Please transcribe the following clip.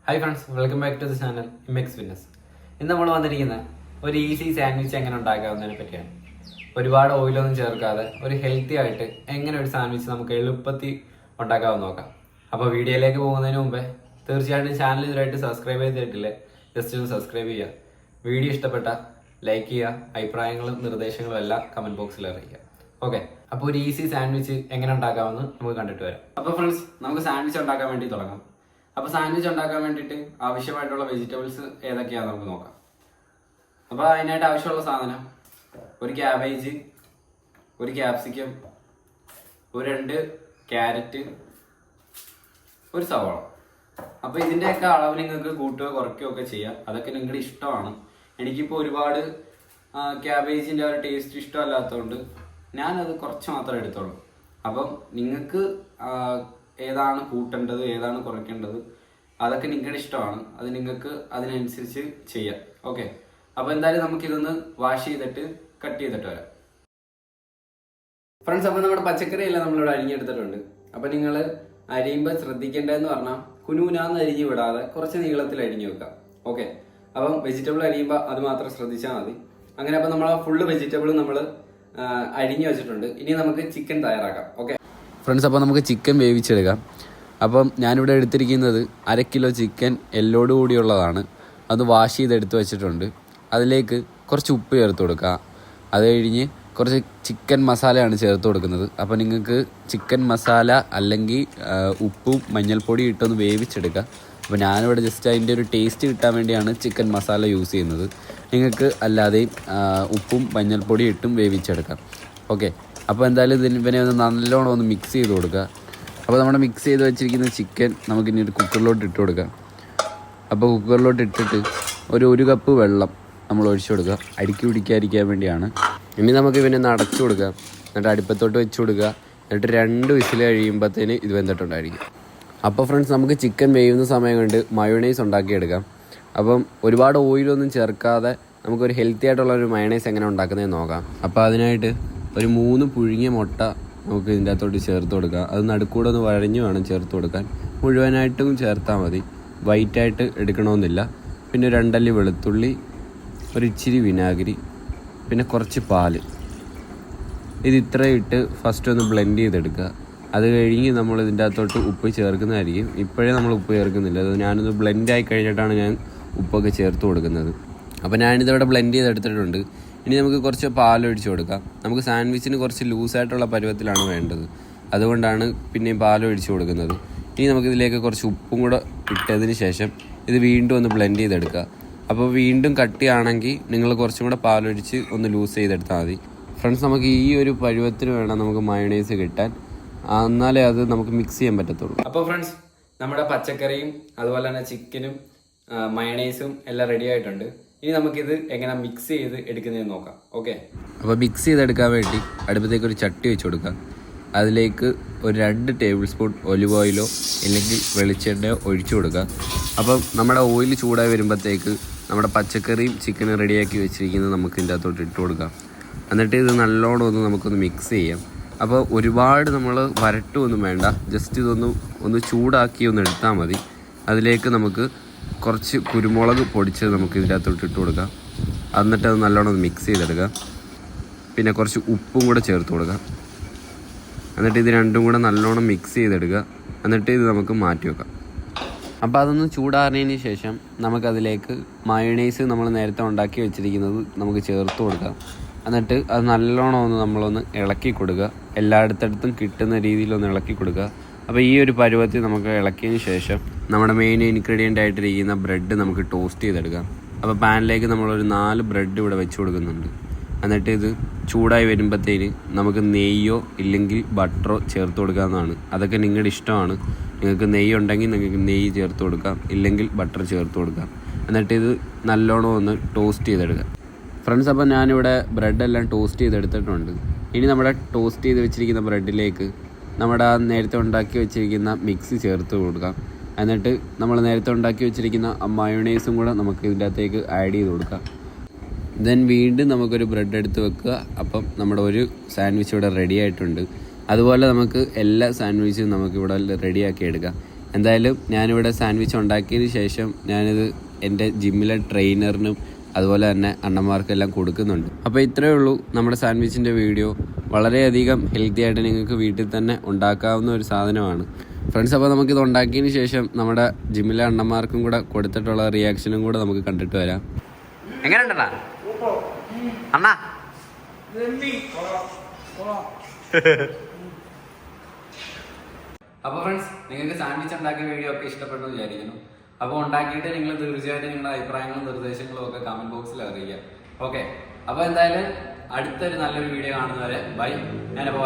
Hi friends, welcome back to the channel Imex fitness. ഇന്ന് നമ്മൾ വന്നിരിക്കുന്ന ഒരു ഈസി സാൻഡ്വിച്ച് എങ്ങനെ ഉണ്ടാക്കാവുന്നതിനെ പറ്റിയാണ്. ഒരുപാട് ഓയിലൊന്നും ചേർക്കാതെ ഒരു ഹെൽത്തി ആയിട്ട് എങ്ങനെ ഒരു സാൻഡ്വിച്ച് നമുക്ക് എളുപ്പത്തിൽ ഉണ്ടാക്കാമെന്ന് നോക്കാം. അപ്പോൾ വീഡിയോയിലേക്ക് പോകുന്നതിന് മുമ്പേ തീർച്ചയായിട്ടും ചാനൽ ഇതുവരെയായിട്ട് സബ്സ്ക്രൈബ് ചെയ്തിട്ടില്ലേ, ജസ്റ്റ് ഒന്ന് സബ്സ്ക്രൈബ് ചെയ്യുക. വീഡിയോ ഇഷ്ടപ്പെട്ട ലൈക്ക് ചെയ്യുക, അഭിപ്രായങ്ങളും നിർദ്ദേശങ്ങളും എല്ലാം കമൻറ്റ് ബോക്സിൽ അറിയിക്കുക. ഓക്കെ, അപ്പോൾ ഒരു ഈസി സാൻഡ്വിച്ച് എങ്ങനെ ഉണ്ടാക്കാമെന്ന് നമുക്ക് കണ്ടിട്ട് വരാം. അപ്പോൾ ഫ്രണ്ട്സ്, നമുക്ക് സാൻഡ്വിച്ച് ഉണ്ടാക്കാൻ വേണ്ടി തുടങ്ങാം. അപ്പോൾ സാൻഡ്വിച്ച് ഉണ്ടാക്കാൻ വേണ്ടിയിട്ട് ആവശ്യമായിട്ടുള്ള വെജിറ്റബിൾസ് ഏതൊക്കെയാണെന്ന് നമുക്ക് നോക്കാം. അപ്പോൾ അതിനായിട്ട് ആവശ്യമുള്ള സാധനം ഒരു ക്യാബേജ്, ഒരു ക്യാപ്സിക്കം, ഒരു 2 ക്യാരറ്റ്, ഒരു സവാള. അപ്പോൾ ഇതിൻ്റെയൊക്കെ അളവ് നിങ്ങൾക്ക് കൂട്ടുകയോ കുറയ്ക്കുകയോ ഒക്കെ ചെയ്യാം. അതൊക്കെ നിങ്ങളുടെ ഇഷ്ടമാണ്. എനിക്കിപ്പോൾ ഒരുപാട് ക്യാബേജിൻ്റെ ഒരു ടേസ്റ്റ് ഇഷ്ടമല്ലാത്തതുകൊണ്ട് ഞാനത് കുറച്ച് മാത്രമേ എടുത്തോളൂ. അപ്പം നിങ്ങൾക്ക് ഏതാണ് കൂട്ടേണ്ടത്, ഏതാണ് കുറയ്ക്കേണ്ടത്, അതൊക്കെ നിങ്ങളുടെ ഇഷ്ടമാണ്. അത് നിങ്ങൾക്ക് അതിനനുസരിച്ച് ചെയ്യാം. ഓക്കെ, അപ്പോൾ എന്തായാലും നമുക്കിതൊന്ന് വാഷ് ചെയ്തിട്ട് കട്ട് ചെയ്തിട്ട് വരാം. ഫ്രണ്ട്സ്, അപ്പോൾ നമ്മുടെ പച്ചക്കറി എല്ലാം നമ്മളിവിടെ അരിഞ്ഞെടുത്തിട്ടുണ്ട്. അപ്പോൾ നിങ്ങൾ അരിയുമ്പോൾ ശ്രദ്ധിക്കേണ്ടതെന്ന് പറഞ്ഞാൽ കുനുകുനാന്ന് അരിഞ്ഞ് വിടാതെ കുറച്ച് നീളത്തിൽ അരിഞ്ഞു വെക്കാം. ഓക്കെ, അപ്പം വെജിറ്റബിൾ അരിയുമ്പോൾ അത് മാത്രം ശ്രദ്ധിച്ചാൽ മതി. അങ്ങനെ അപ്പോൾ നമ്മൾ ഫുള്ള് വെജിറ്റബിൾ നമ്മൾ അരിഞ്ഞു വെച്ചിട്ടുണ്ട്. ഇനി നമുക്ക് ചിക്കൻ തയ്യാറാക്കാം. ഓക്കെ ഫ്രണ്ട്സ്, അപ്പോൾ നമുക്ക് ചിക്കൻ വേവിച്ചെടുക്കാം. അപ്പം ഞാനിവിടെ എടുത്തിരിക്കുന്നത് 1/2 കിലോ ചിക്കൻ എല്ലോട് കൂടിയുള്ളതാണ്. അത് വാഷ് ചെയ്തെടുത്ത് വെച്ചിട്ടുണ്ട്. അതിലേക്ക് കുറച്ച് ഉപ്പ് ചേർത്ത് കൊടുക്കുക. അത് കഴിഞ്ഞ് കുറച്ച് ചിക്കൻ മസാലയാണ് ചേർത്ത് കൊടുക്കുന്നത്. അപ്പോൾ നിങ്ങൾക്ക് ചിക്കൻ മസാല അല്ലെങ്കിൽ ഉപ്പും മഞ്ഞൾപ്പൊടി ഇട്ടൊന്ന് വേവിച്ചെടുക്കുക. അപ്പോൾ ഞാനിവിടെ ജസ്റ്റ് അതിൻ്റെ ഒരു ടേസ്റ്റ് കിട്ടാൻ വേണ്ടിയാണ് ചിക്കൻ മസാല യൂസ് ചെയ്യുന്നത്. നിങ്ങൾക്ക് അല്ലാതെയും ഉപ്പും മഞ്ഞൾപ്പൊടി ഇട്ടും വേവിച്ചെടുക്കാം. ഓക്കെ, അപ്പോൾ എന്തായാലും ഇവനെ ഒന്ന് നല്ലോണം ഒന്ന് മിക്സ് ചെയ്ത് കൊടുക്കുക. അപ്പോൾ നമ്മുടെ മിക്സ് ചെയ്ത് വെച്ചിരിക്കുന്ന ചിക്കൻ നമുക്കിനി ഒരു കുക്കറിലോട്ട് ഇട്ട് കൊടുക്കാം. അപ്പോൾ കുക്കറിലോട്ട് ഇട്ടിട്ട് ഒരു കപ്പ് വെള്ളം നമ്മൾ ഒഴിച്ചു കൊടുക്കുക. അരിക്ക് പിടിക്കാതിരിക്കാൻ വേണ്ടിയാണ്. ഇനി നമുക്ക് ഇവനെ ഒന്ന് അടച്ചു കൊടുക്കുക. എന്നിട്ട് അടുപ്പത്തോട്ട് വെച്ച് കൊടുക്കുക. എന്നിട്ട് 2 വിസിൽ കഴിയുമ്പോഴത്തേന് ഇത് വെന്തിട്ടുണ്ടായിരിക്കും. അപ്പോൾ ഫ്രണ്ട്സ്, നമുക്ക് ചിക്കൻ വേവുന്ന സമയം കൊണ്ട് മയോണൈസ് ഉണ്ടാക്കിയെടുക്കാം. അപ്പം ഒരുപാട് ഓയിലൊന്നും ചേർക്കാതെ നമുക്കൊരു ഹെൽത്തി ആയിട്ടുള്ള ഒരു മയോണൈസ് എങ്ങനെ ഉണ്ടാക്കുന്നതെന്ന് നോക്കാം. അപ്പോൾ അതിനായിട്ട് ഒരു 3 പുഴുങ്ങിയ മുട്ട നമുക്ക് ഇതിൻ്റെ അകത്തോട്ട് ചേർത്ത് കൊടുക്കാം. അത് നടുക്കൂടെ ഒന്ന് വഴഞ്ഞ് വേണം ചേർത്ത് കൊടുക്കാൻ. മുഴുവനായിട്ടും ചേർത്താൽ മതി, വൈറ്റായിട്ട് എടുക്കണമെന്നില്ല. പിന്നെ 2 അല്ലി വെളുത്തുള്ളി, ഒരു ഇച്ചിരി വിനാഗിരി, പിന്നെ കുറച്ച് പാല്. ഇത് ഇത്രയും ഇട്ട് ഫസ്റ്റ് ഒന്ന് ബ്ലെൻഡ് ചെയ്തെടുക്കുക. അത് കഴിഞ്ഞ് നമ്മൾ ഇതിൻ്റെ അകത്തോട്ട് ഉപ്പ് ചേർക്കുന്നതായിരിക്കും. ഇപ്പോഴേ നമ്മൾ ഉപ്പ് ചേർക്കുന്നില്ല. അത് ഞാനൊന്ന് ബ്ലെൻഡായി കഴിഞ്ഞിട്ടാണ് ഞാൻ ഉപ്പൊക്കെ ചേർത്ത് കൊടുക്കുന്നത്. അപ്പോൾ ഞാനിതിവിടെ ബ്ലെൻഡ് ചെയ്തെടുത്തിട്ടുണ്ട്. ഇനി നമുക്ക് കുറച്ച് പാലൊഴിച്ച് കൊടുക്കാം. നമുക്ക് സാൻഡ്വിച്ചിന് കുറച്ച് ലൂസായിട്ടുള്ള പരുവത്തിലാണ് വേണ്ടത്. അതുകൊണ്ടാണ് പിന്നെയും പാലൊഴിച്ച് കൊടുക്കുന്നത്. ഇനി നമുക്കിതിലേക്ക് കുറച്ച് ഉപ്പും കൂടെ ഇട്ടതിന് ശേഷം ഇത് വീണ്ടും ഒന്ന് ബ്ലെൻഡ് ചെയ്തെടുക്കുക. അപ്പോൾ വീണ്ടും കട്ടിയാണെങ്കിൽ നിങ്ങൾ കുറച്ചും കൂടെ പാലൊഴിച്ച് ഒന്ന് ലൂസ് ചെയ്തെടുത്താൽ മതി. ഫ്രണ്ട്സ്, നമുക്ക് ഈ ഒരു പരുവത്തിന് വേണം നമുക്ക് മയോണൈസ് കിട്ടാൻ. എന്നാലേ അത് നമുക്ക് മിക്സ് ചെയ്യാൻ പറ്റത്തുള്ളൂ. അപ്പോൾ ഫ്രണ്ട്സ്, നമ്മുടെ പച്ചക്കറിയും അതുപോലെ തന്നെ ചിക്കനും മയണൈസും എല്ലാം റെഡി ആയിട്ടുണ്ട്. ഇനി നമുക്കിത് എങ്ങനെ മിക്സ് ചെയ്ത് എടുക്കുന്നതെന്ന് നോക്കാം. ഓക്കെ, അപ്പോൾ മിക്സ് ചെയ്തെടുക്കാൻ വേണ്ടി അടുപ്പത്തേക്ക് ഒരു ചട്ടി വെച്ച് കൊടുക്കാം. അതിലേക്ക് ഒരു 2 ടേബിൾ സ്പൂൺ ഒലിവ് ഓയിലോ അല്ലെങ്കിൽ വെളിച്ചെണ്ണയോ ഒഴിച്ചു കൊടുക്കുക. അപ്പം നമ്മുടെ ഓയിൽ ചൂടായി വരുമ്പോഴത്തേക്ക് നമ്മുടെ പച്ചക്കറിയും ചിക്കനും റെഡിയാക്കി വെച്ചിരിക്കുന്നത് നമുക്ക് ഇതിൻ്റെ അകത്തോട്ട് ഇട്ട് കൊടുക്കാം. എന്നിട്ട് ഇത് നല്ലോണം നമുക്കൊന്ന് മിക്സ് ചെയ്യാം. അപ്പോൾ ഒരുപാട് നമ്മൾ വരട്ടുമൊന്നും വേണ്ട, ജസ്റ്റ് ഒന്ന് ചൂടാക്കി ഒന്ന് എടുത്താൽ മതി. അതിലേക്ക് നമുക്ക് കുറച്ച് കുരുമുളക് പൊടിച്ച് നമുക്ക് ഇതിൻ്റെ അകത്തോട്ട് ഇട്ട് കൊടുക്കാം. എന്നിട്ട് അത് നല്ലോണം മിക്സ് ചെയ്തെടുക്കുക. പിന്നെ കുറച്ച് ഉപ്പും കൂടെ ചേർത്ത് കൊടുക്കുക. എന്നിട്ട് ഇത് രണ്ടും കൂടെ നല്ലോണം മിക്സ് ചെയ്തെടുക്കുക. എന്നിട്ട് ഇത് നമുക്ക് മാറ്റി വെക്കാം. അപ്പോൾ അതൊന്ന് ചൂടാറിയതിന് ശേഷം നമുക്കതിലേക്ക് മയോണൈസ് നമ്മൾ നേരത്തെ ഉണ്ടാക്കി വെച്ചിരിക്കുന്നത് നമുക്ക് ചേർത്ത് കൊടുക്കാം. എന്നിട്ട് അത് നല്ലോണം നമ്മളൊന്ന് ഇളക്കി കൊടുക്കുക. എല്ലായിടത്തും കിട്ടുന്ന രീതിയിലൊന്ന് ഇളക്കി കൊടുക്കുക. അപ്പോൾ ഈ ഒരു പരുവത്തിൽ നമുക്ക് ഇളക്കിയതിന് ശേഷം നമ്മുടെ മെയിൻ ഇൻഗ്രീഡിയൻ്റ് ആയിട്ടിരിക്കുന്ന ബ്രെഡ് നമുക്ക് ടോസ്റ്റ് ചെയ്തെടുക്കാം. അപ്പോൾ പാനിലേക്ക് നമ്മളൊരു 4 ബ്രെഡ് ഇവിടെ വെച്ച് കൊടുക്കുന്നുണ്ട്. എന്നിട്ട് ഇത് ചൂടായി വരുമ്പോഴത്തേന് നമുക്ക് നെയ്യോ ഇല്ലെങ്കിൽ ബട്ടറോ ചേർത്ത് കൊടുക്കാവുന്നതാണ്. അതൊക്കെ നിങ്ങളുടെ ഇഷ്ടമാണ്. നിങ്ങൾക്ക് നെയ്യ് ഉണ്ടെങ്കിൽ നിങ്ങൾക്ക് നെയ്യ് ചേർത്ത് കൊടുക്കാം, ഇല്ലെങ്കിൽ ബട്ടർ ചേർത്ത് കൊടുക്കാം. എന്നിട്ട് ഇത് നല്ലോണം ഒന്ന് ടോസ്റ്റ് ചെയ്തെടുക്കാം. ഫ്രണ്ട്സ്, അപ്പോൾ ഞാനിവിടെ ബ്രെഡെല്ലാം ടോസ്റ്റ് ചെയ്തെടുത്തിട്ടുണ്ട്. ഇനി നമ്മുടെ ടോസ്റ്റ് ചെയ്ത് വെച്ചിരിക്കുന്ന ബ്രെഡിലേക്ക് നമ്മുടെ നേരത്തെ ഉണ്ടാക്കി വെച്ചിരിക്കുന്ന മിക്സ് ചേർത്ത് കൊടുക്കാം. എന്നിട്ട് നമ്മൾ നേരത്തെ ഉണ്ടാക്കി വെച്ചിരിക്കുന്ന മയോണൈസും കൂടെ നമുക്ക് ഇതിൻ്റെ അകത്തേക്ക് ആഡ് ചെയ്ത് കൊടുക്കാം. ദെൻ വീണ്ടും നമുക്കൊരു ബ്രെഡ് എടുത്ത് വെക്കുക. അപ്പം നമ്മുടെ ഒരു സാൻഡ്വിച്ച് ഇവിടെ റെഡി ആയിട്ടുണ്ട്. അതുപോലെ നമുക്ക് എല്ലാ സാൻഡ്വിച്ചും നമുക്കിവിടെ റെഡിയാക്കി എടുക്കാം. എന്തായാലും ഞാനിവിടെ സാൻഡ്വിച്ച് ഉണ്ടാക്കിയതിന് ശേഷം ഞാനിത് എൻ്റെ ജിമ്മിലെ ട്രെയിനറിനും അതുപോലെ തന്നെ അണ്ണന്മാർക്കെല്ലാം കൊടുക്കുന്നുണ്ട്. അപ്പോൾ ഇത്രയേ ഉള്ളൂ നമ്മുടെ സാൻഡ്വിച്ചിൻ്റെ വീഡിയോ. വളരെയധികം ഹെൽത്തി ആയിട്ട് നിങ്ങൾക്ക് വീട്ടിൽ തന്നെ ഉണ്ടാക്കാവുന്ന ഒരു സാധനമാണ് ഫ്രണ്ട്സ്. അപ്പോൾ നമുക്കിത് ഉണ്ടാക്കിയതിന് ശേഷം നമ്മുടെ ജിമ്മിലെ അണ്ണന്മാർക്കും കൂടെ കൊടുത്തിട്ടുള്ള റിയാക്ഷനും കൂടെ നമുക്ക് കണ്ടിട്ട് വരാം. എങ്ങനെയുണ്ടണ്ണാ അണ്ണാ? അപ്പോൾ ഫ്രണ്ട്സ്, നിങ്ങൾക്ക് സാൻഡ്വിച്ച് ഉണ്ടാക്കിയ വീഡിയോ ഒക്കെ ഇഷ്ടപ്പെട്ടു വിചാരിക്കുന്നു. അപ്പോൾ ഉണ്ടാക്കിയിട്ട് നിങ്ങൾ തീർച്ചയായിട്ടും നിങ്ങളുടെ അഭിപ്രായങ്ങളും നിർദ്ദേശങ്ങളും ഒക്കെ കമന്റ് ബോക്സിൽ അറിയിക്കുക. ഓക്കെ, അപ്പോൾ എന്തായാലും അടുത്തൊരു നല്ലൊരു വീഡിയോ കാണുന്നവരെ ബൈ. ഞാനപ്പോൾ